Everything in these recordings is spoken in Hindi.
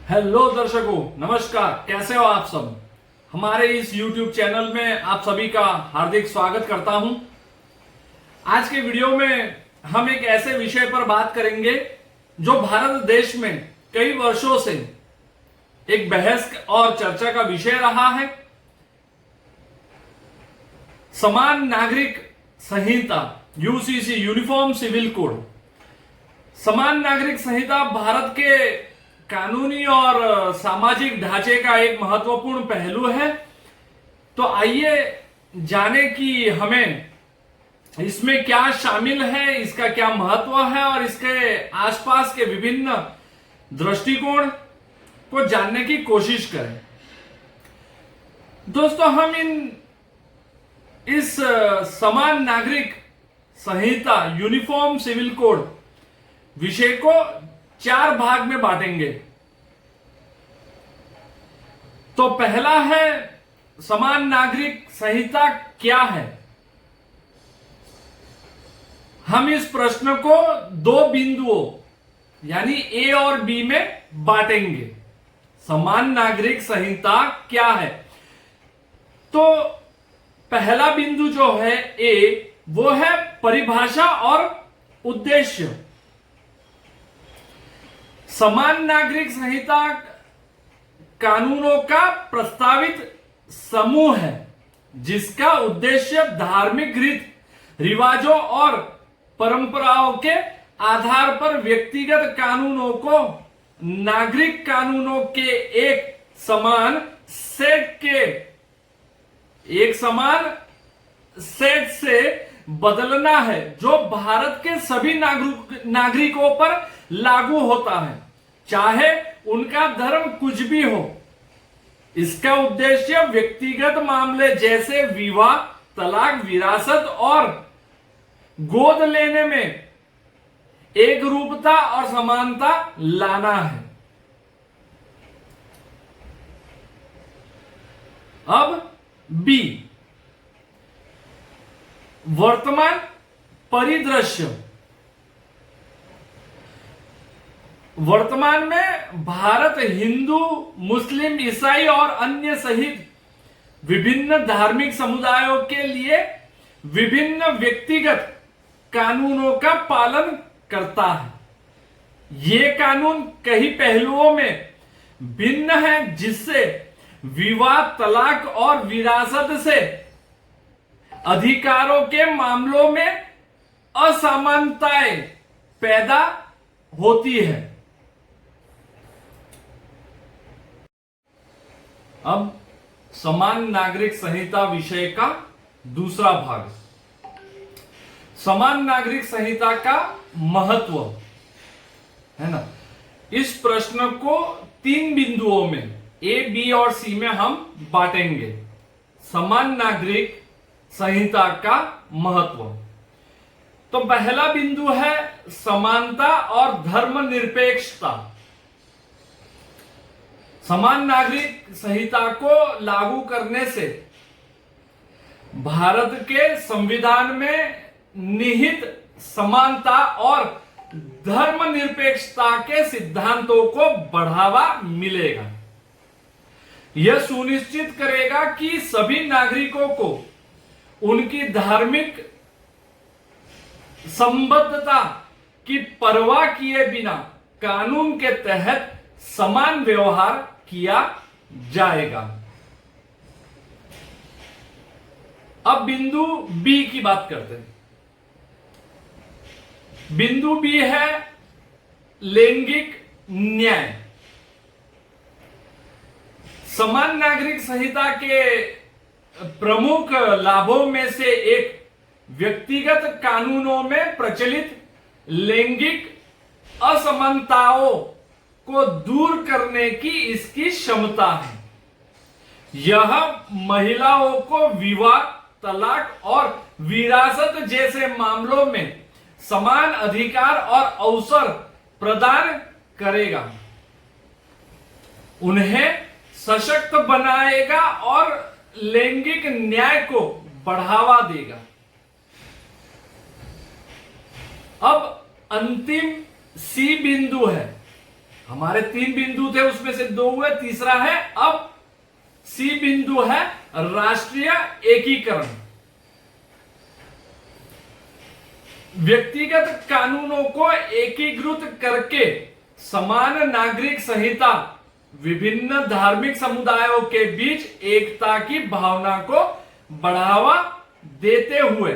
हेलो दर्शकों, नमस्कार। कैसे हो आप सब। हमारे इस YouTube चैनल में आप सभी का हार्दिक स्वागत करता हूं। आज के वीडियो में हम एक ऐसे विषय पर बात करेंगे जो भारत देश में कई वर्षों से एक बहस और चर्चा का विषय रहा है। समान नागरिक संहिता यूसीसी, यूनिफॉर्म सिविल कोड। समान नागरिक संहिता भारत के कानूनी और सामाजिक ढांचे का एक महत्वपूर्ण पहलू है। तो आइए जाने कि हमें इसमें क्या शामिल है, इसका क्या महत्व है और इसके आसपास के विभिन्न दृष्टिकोण को जानने की कोशिश करें। दोस्तों, हम इस समान नागरिक संहिता यूनिफॉर्म सिविल कोड विषय को 4 भाग में बांटेंगे। तो पहला है समान नागरिक संहिता क्या है। हम इस प्रश्न को 2 बिंदुओं यानी ए और बी में बांटेंगे। समान नागरिक संहिता क्या है। तो पहला बिंदु जो है ए, वो है परिभाषा और उद्देश्य। समान नागरिक संहिता कानूनों का प्रस्तावित समूह है जिसका उद्देश्य धार्मिक रीत रिवाजों और परंपराओं के आधार पर व्यक्तिगत कानूनों को नागरिक कानूनों के एक समान सेट से बदलना है जो भारत के सभी नागरिकों पर लागू होता है, चाहे उनका धर्म कुछ भी हो। इसका उद्देश्य व्यक्तिगत मामले जैसे विवाह, तलाक, विरासत और गोद लेने में एक रूपता और समानता लाना है। अब बी, वर्तमान परिदृश्य। वर्तमान में भारत हिंदू, मुस्लिम, ईसाई और अन्य सहित विभिन्न धार्मिक समुदायों के लिए विभिन्न व्यक्तिगत कानूनों का पालन करता है। ये कानून कई पहलुओं में भिन्न है, जिससे विवाह, तलाक और विरासत से अधिकारों के मामलों में असमानताएं पैदा होती है। अब समान नागरिक संहिता विषय का दूसरा भाग, समान नागरिक संहिता का महत्व, है ना। इस प्रश्न को 3 बिंदुओं में ए, बी और सी में हम बांटेंगे। समान नागरिक संहिता का महत्व। तो पहला बिंदु है समानता और धर्मनिरपेक्षता। समान नागरिक संहिता को लागू करने से भारत के संविधान में निहित समानता और धर्मनिरपेक्षता के सिद्धांतों को बढ़ावा मिलेगा। यह सुनिश्चित करेगा कि सभी नागरिकों को उनकी धार्मिक संबद्धता की परवाह किए बिना कानून के तहत समान व्यवहार किया जाएगा। अब बिंदु बी की बात करते हैं। बिंदु बी है लैंगिक न्याय। समान नागरिक संहिता के प्रमुख लाभों में से एक व्यक्तिगत कानूनों में प्रचलित लैंगिक असमानताओं को दूर करने की इसकी क्षमता है। यह महिलाओं को विवाह, तलाक और विरासत जैसे मामलों में समान अधिकार और अवसर प्रदान करेगा, उन्हें सशक्त बनाएगा और लैंगिक न्याय को बढ़ावा देगा। अब अंतिम सी बिंदु है हमारे 3 बिंदु थे, उसमें से 2 हुए, तीसरा है अब सी बिंदु है राष्ट्रीय एकीकरण। व्यक्तिगत कानूनों को एकीकृत करके समान नागरिक संहिता विभिन्न धार्मिक समुदायों के बीच एकता की भावना को बढ़ावा देते हुए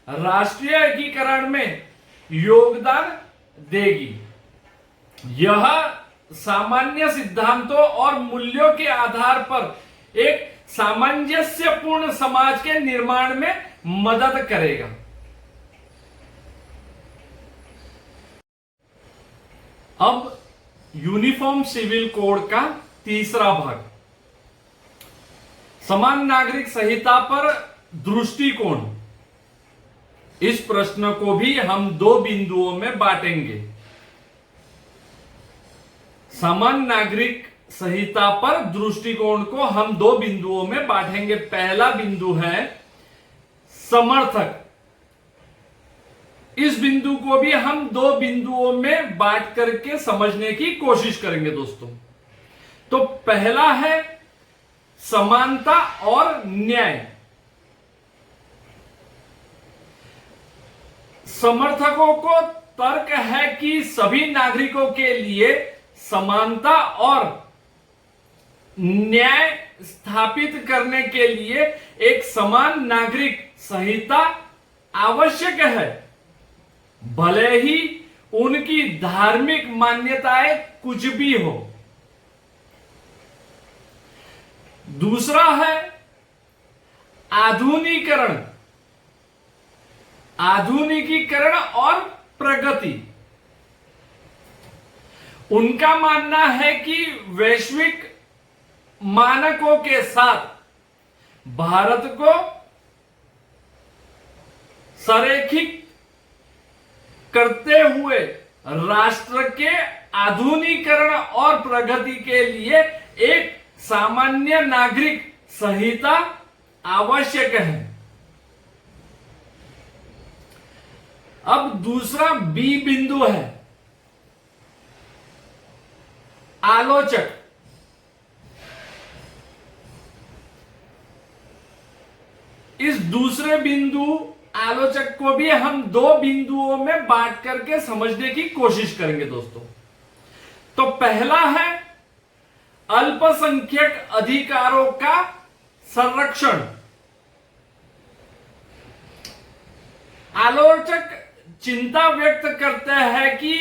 राष्ट्रीय एकीकरण में योगदान देगी। यह सामान्य सिद्धांतों और मूल्यों के आधार पर एक सामंजस्यपूर्ण समाज के निर्माण में मदद करेगा। अब यूनिफॉर्म सिविल कोड का तीसरा भाग, समान नागरिक संहिता पर दृष्टिकोण। इस प्रश्न को भी हम 2 बिंदुओं में बांटेंगे। समान नागरिक संहिता पर दृष्टिकोण को हम 2 बिंदुओं में बांटेंगे। पहला बिंदु है समर्थक। इस बिंदु को भी हम 2 बिंदुओं में बांट करके समझने की कोशिश करेंगे दोस्तों। तो पहला है समानता और न्याय। समर्थकों को तर्क है कि सभी नागरिकों के लिए समानता और न्याय स्थापित करने के लिए एक समान नागरिक संहिता आवश्यक है, भले ही उनकी धार्मिक मान्यताएं कुछ भी हो। दूसरा है आधुनिकीकरण। आधुनिकीकरण और प्रगति। उनका मानना है कि वैश्विक मानकों के साथ भारत को संरेखित करते हुए राष्ट्र के आधुनिकीकरण और प्रगति के लिए एक सामान्य नागरिक संहिता आवश्यक है। अब दूसरा बी बिंदु है आलोचक। इस दूसरे बिंदु आलोचक को भी हम 2 बिंदुओं में बांट करके समझने की कोशिश करेंगे दोस्तों। तो पहला है अल्पसंख्यक अधिकारों का संरक्षण। आलोचक चिंता व्यक्त करते हैं कि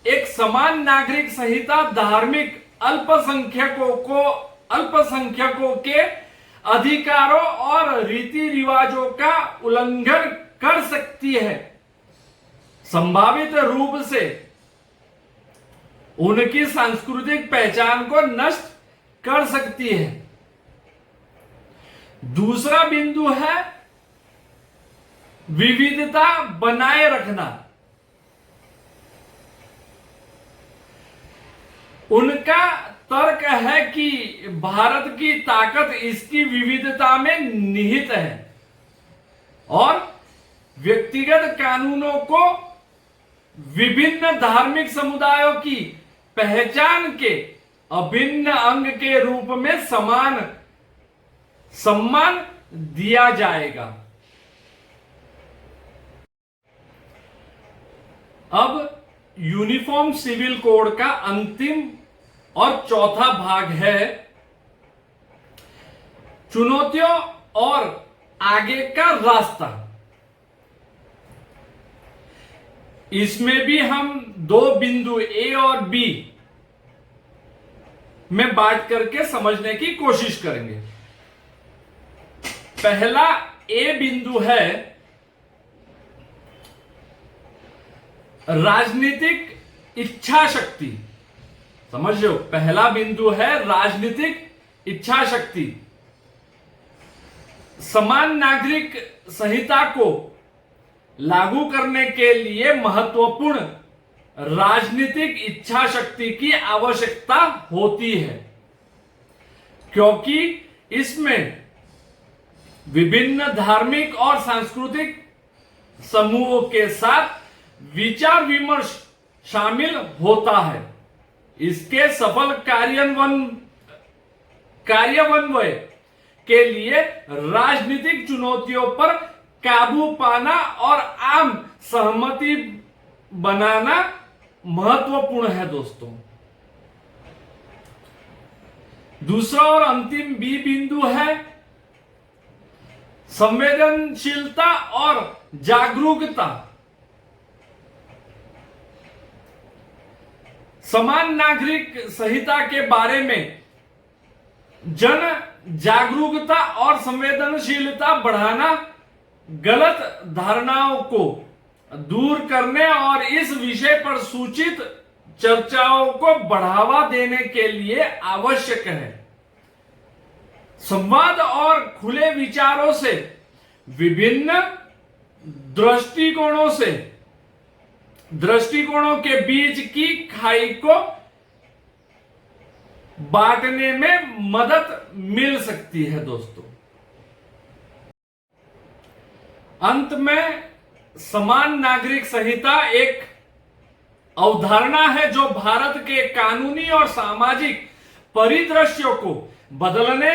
एक समान नागरिक संहिता धार्मिक अल्पसंख्यकों के अधिकारों और रीति रिवाजों का उल्लंघन कर सकती है, संभावित रूप से उनकी सांस्कृतिक पहचान को नष्ट कर सकती है। दूसरा बिंदु है विविधता बनाए रखना। उनका तर्क है कि भारत की ताकत इसकी विविधता में निहित है और व्यक्तिगत कानूनों को विभिन्न धार्मिक समुदायों की पहचान के अभिन्न अंग के रूप में समान सम्मान दिया जाएगा। अब यूनिफॉर्म सिविल कोड का अंतिम और चौथा भाग है चुनौतियों और आगे का रास्ता। इसमें भी हम 2 बिंदु ए और बी में बांट करके समझने की कोशिश करेंगे। पहला ए बिंदु है राजनीतिक इच्छा शक्ति। समझ लो, पहला बिंदु है राजनीतिक इच्छा शक्ति। समान नागरिक संहिता को लागू करने के लिए महत्वपूर्ण राजनीतिक इच्छा शक्ति की आवश्यकता होती है, क्योंकि इसमें विभिन्न धार्मिक और सांस्कृतिक समूहों के साथ विचार विमर्श शामिल होता है। इसके सफल कार्यान्वयन के लिए राजनीतिक चुनौतियों पर काबू पाना और आम सहमति बनाना महत्वपूर्ण है दोस्तों। दूसरा और अंतिम बी बिंदु है संवेदनशीलता और जागरूकता। समान नागरिक संहिता के बारे में जन जागरूकता और संवेदनशीलता बढ़ाना, गलत धारणाओं को दूर करने और इस विषय पर सूचित चर्चाओं को बढ़ावा देने के लिए आवश्यक है। संवाद और खुले विचारों से विभिन्न दृष्टिकोणों के बीच की खाई को बांटने में मदद मिल सकती है दोस्तों। अंत में समान नागरिक संहिता एक अवधारणा है जो भारत के कानूनी और सामाजिक परिदृश्यों को बदलने,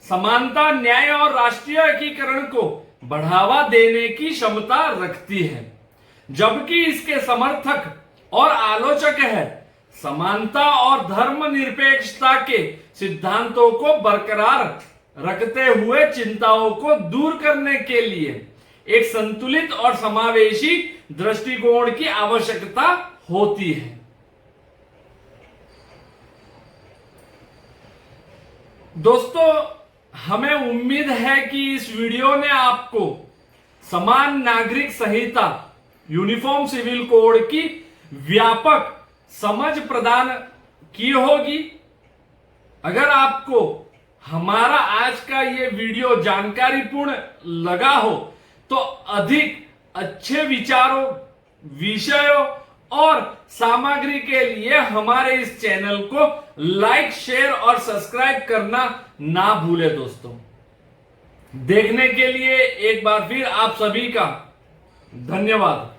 समानता, न्याय और राष्ट्रीय एकीकरण को बढ़ावा देने की क्षमता रखती है, जबकि इसके समर्थक और आलोचक है समानता और धर्मनिरपेक्षता के सिद्धांतों को बरकरार रखते हुए चिंताओं को दूर करने के लिए एक संतुलित और समावेशी दृष्टिकोण की आवश्यकता होती है। दोस्तों, हमें उम्मीद है कि इस वीडियो ने आपको समान नागरिक संहिता यूनिफॉर्म सिविल कोड की व्यापक समझ प्रदान की होगी। अगर आपको हमारा आज का ये वीडियो जानकारीपूर्ण लगा हो तो अधिक अच्छे विचारों, विषयों और सामग्री के लिए हमारे इस चैनल को लाइक, शेयर और सब्सक्राइब करना ना भूलें दोस्तों। देखने के लिए एक बार फिर आप सभी का धन्यवाद।